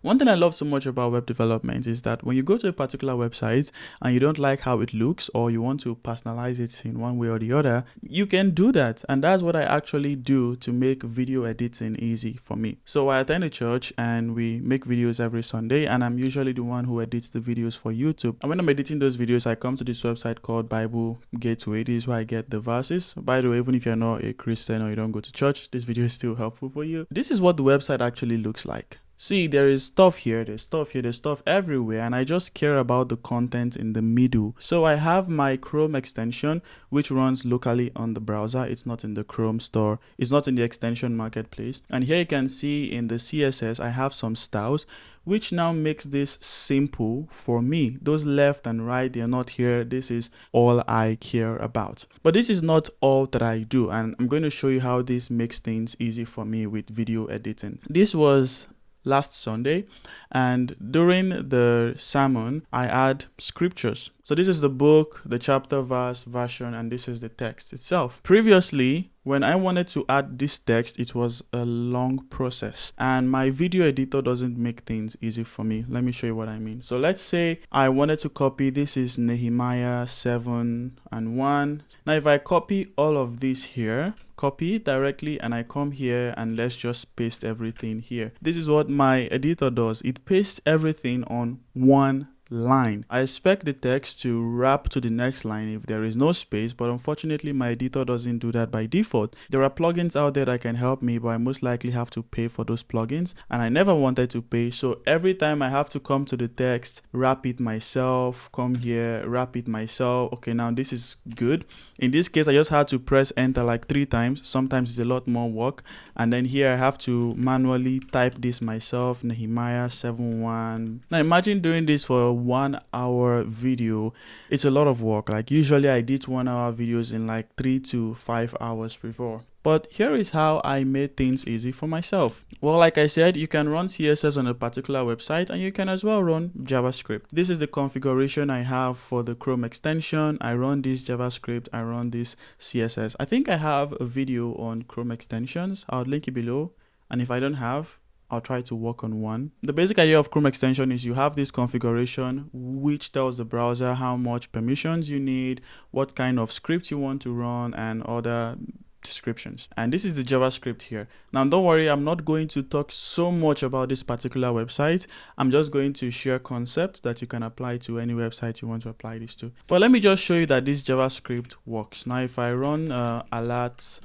One thing I love so much about web development is that when you go to a particular website and you don't like how it looks or you want to personalize it in one way or the other, you can do that. And that's what I actually do to make video editing easy for me. So I attend a church and we make videos every Sunday, and I'm usually the one who edits the videos for YouTube. And when I'm editing those videos, I come to this website called Bible Gateway. This is where I get the verses. By the way, even if you're not a Christian or you don't go to church, this video is still helpful for you. This is what the website actually looks like. See, there is stuff here, there's stuff here, there's stuff everywhere, and I just care about the content in the middle. So I have my Chrome extension, which runs locally on the browser. It's not in the Chrome store. It's not in the extension marketplace. And here you can see in the CSS, I have some styles, which now makes this simple for me. Those left and right, they're not here. This is all I care about. But this is not all that I do, and I'm going to show you how this makes things easy for me with video editing. This was last Sunday, and during the sermon I add scriptures. So this is the book, the chapter, verse, version, and this is the text itself. Previously, when I wanted to add this text, it was a long process, and my video editor doesn't make things easy for me. Let me show you what I mean. So let's say I wanted to copy, this is Nehemiah 7 and 1. Now if I copy all of this here, copy it directly, and I come here and let's just paste everything here. This is what my editor does. It pastes everything on one line. I expect the text to wrap to the next line if there is no space, but unfortunately my editor doesn't do that by default. There are plugins out there that can help me, but I most likely have to pay for those plugins, and I never wanted to pay. So every time I have to come to the text, wrap it myself, come here, wrap it myself. Okay, now this is good. In this case, I just had to press enter like 3 times. Sometimes it's a lot more work, and then here I have to manually type this myself, Nehemiah 7:1. Now imagine doing this for 1 hour video. It's a lot of work. Like usually I did 1 hour videos in like 3 to 5 hours before. But here is how I made things easy for myself. Well, like I said, you can run CSS on a particular website, and you can as well run JavaScript. This is the configuration I have for the Chrome extension. I run this JavaScript, I run this CSS. I think I have a video on Chrome extensions. I'll link it below. And if I don't have, I'll try to work on one. The basic idea of Chrome extension is you have this configuration which tells the browser how much permissions you need, what kind of script you want to run, and other descriptions. And this is the JavaScript here. Now don't worry, I'm not going to talk so much about this particular website. I'm just going to share concepts that you can apply to any website you want to apply this to. But let me just show you that this JavaScript works. Now if I run alert,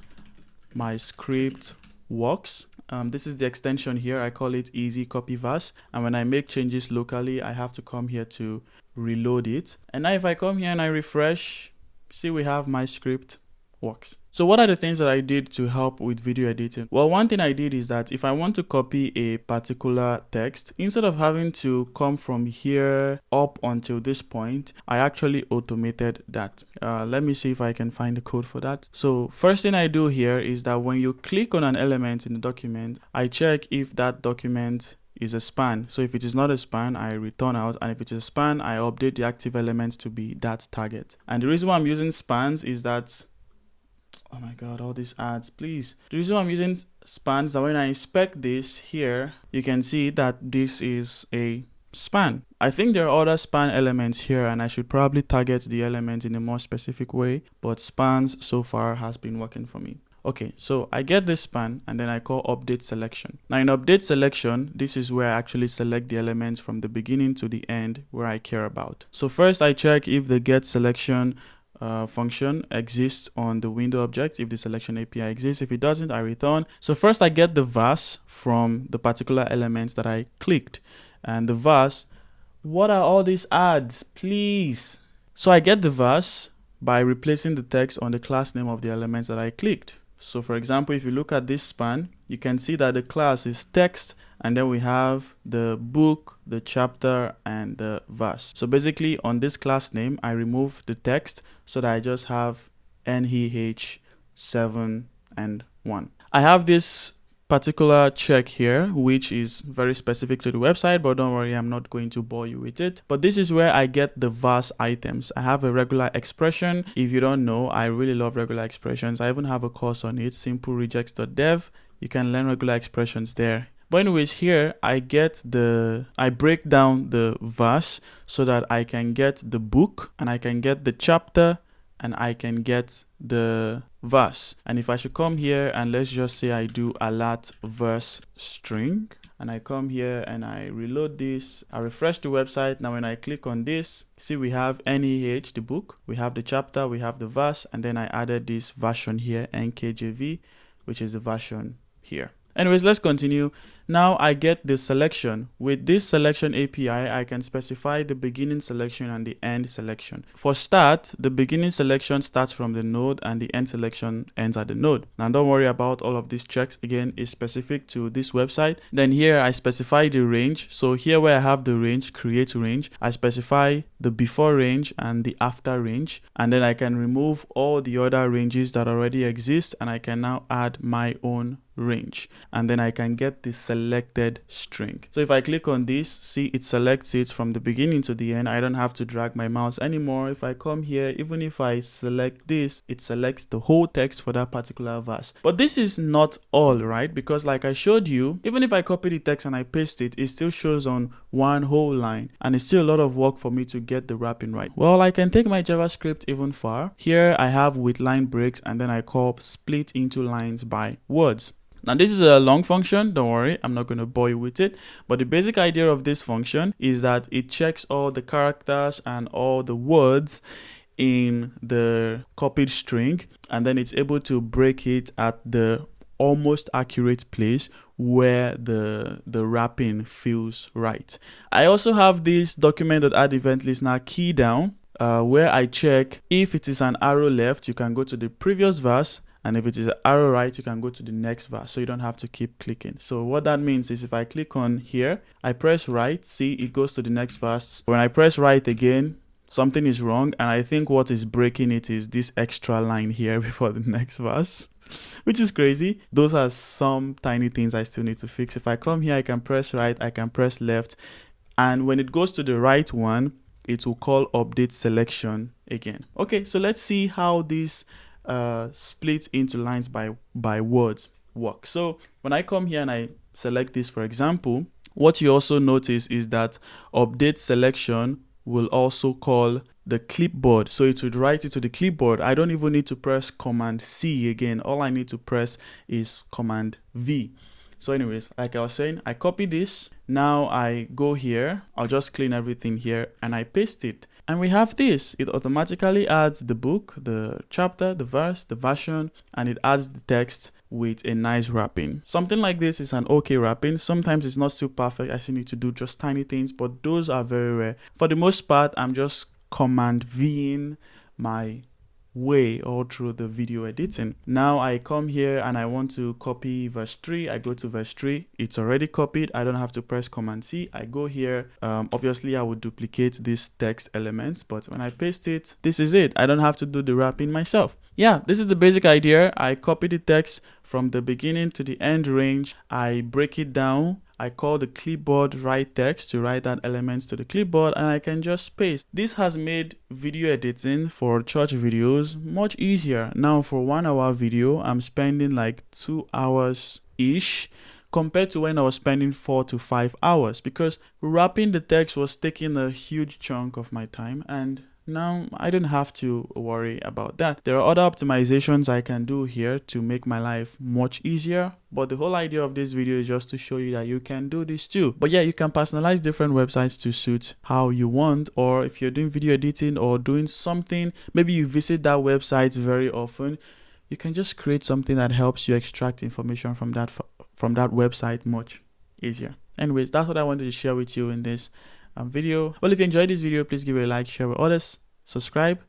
my script works. This is the extension here. I call it easy copy verse, and when I make changes locally, I have to come here to reload it. And now if I come here and I refresh, see, we have my script works. So what are the things that I did to help with video editing? Well, one thing I did is that if I want to copy a particular text, instead of having to come from here up until this point, I actually automated that. Let me see if I can find the code for that. So first thing I do here is that when you click on an element in the document, I check if that document is a span. So if it is not a span, I return out, and if it is a span, I update the active element to be that target. And the reason why I'm using spans is that, oh my god, all these ads, please. The reason why I'm using spans is that when I inspect this here, you can see that this is a span. I think there are other span elements here, and I should probably target the element in a more specific way, but spans so far has been working for me. Okay, so I get this span, and then I call update selection. Now in update selection, this is where I actually select the elements from the beginning to the end where I care about. So first I check if the get selection function exists on the window object, if the selection API exists. If it doesn't, I return. So first I get the verse from the particular elements that I clicked. And the verse, what are all these ads, please? So I get the verse by replacing the text on the class name of the elements that I clicked. So for example, if you look at this span, you can see that the class is text, and then we have the book, the chapter, and the verse. So basically on this class name, I remove the text so that I just have NEH 7 and 1. I have this particular check here, which is very specific to the website, but don't worry, I'm not going to bore you with it. But this is where I get the verse items. I have a regular expression. If you don't know, I really love regular expressions. I even have a course on it, simpleregex.dev. You can learn regular expressions there. But anyways, here I break down the verse so that I can get the book and I can get the chapter and I can get the verse. And if I should come here and let's just say I do alert verse string, and I come here and I reload this, I refresh the website. Now when I click on this, see we have NEH, the book, we have the chapter, we have the verse, and then I added this version here, NKJV, which is the version here. Anyways, let's continue. Now I get the selection. With this selection API, I can specify the beginning selection and the end selection. For start, the beginning selection starts from the node and the end selection ends at the node. Now don't worry about all of these checks. Again, it's specific to this website. Then here I specify the range. So here where I have the range, create range, I specify the before range and the after range. And then I can remove all the other ranges that already exist and I can now add my own range, and then I can get the selected string. So if I click on this, see it selects it from the beginning to the end. I don't have to drag my mouse anymore. If I come here, even if I select this, it selects the whole text for that particular verse. But this is not all, right? Because like I showed you, even if I copy the text and I paste it, it still shows on one whole line, and it's still a lot of work for me to get the wrapping right. Well, I can take my JavaScript even far. Here I have with line breaks, and then I call split into lines by words. Now this is a long function, don't worry, I'm not going to bore you with it, but the basic idea of this function is that it checks all the characters and all the words in the copied string, and then it's able to break it at the almost accurate place where the wrapping feels right. I also have this document.add event listener key down where I check if it is an arrow left, you can go to the previous verse, and if it is an arrow right, you can go to the next verse, so you don't have to keep clicking. So what that means is if I click on here, I press right, see it goes to the next verse. When I press right again, something is wrong, and I think what is breaking it is this extra line here before the next verse, which is crazy. Those are some tiny things I still need to fix. If I come here, I can press right, I can press left, and when it goes to the right one, it will call update selection again. Okay, so let's see how this split into lines by words work. So when I come here and I select this, for example, what you also notice is that update selection will also call the clipboard. So it would write it to the clipboard. I don't even need to press Command C again. All I need to press is Command V. So anyways, like I was saying, I copy this. Now I go here, I'll just clean everything here and I paste it. And we have this. It automatically adds the book, the chapter, the verse, the version, and it adds the text with a nice wrapping. Something like this is an okay wrapping. Sometimes it's not so perfect. I still need to do just tiny things, but those are very rare. For the most part, I'm just Command V-ing my way all through the video editing. Now I come here and I want to copy verse 3. I go to verse 3. It's already copied. I don't have to press Command C. I go here. Obviously I would duplicate this text element, but when I paste it, this is it. I don't have to do the wrapping myself. Yeah, this is the basic idea. I copy the text from the beginning to the end range. I break it down. I call the clipboard write text to write that element to the clipboard, and I can just paste. This has made video editing for church videos much easier. Now for 1 hour video, I'm spending like 2 hours ish compared to when I was spending 4 to 5 hours, because wrapping the text was taking a huge chunk of my time, and now I don't have to worry about that. There are other optimizations I can do here to make my life much easier, but the whole idea of this video is just to show you that you can do this too. But yeah, you can personalize different websites to suit how you want, or if you're doing video editing or doing something, maybe you visit that website very often, you can just create something that helps you extract information from that website much easier. Anyways, that's what I wanted to share with you in this video. Well, if you enjoyed this video, please give it a like, share with others, subscribe.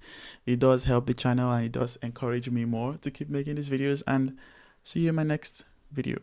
It does help the channel and it does encourage me more to keep making these videos, and see you in my next video.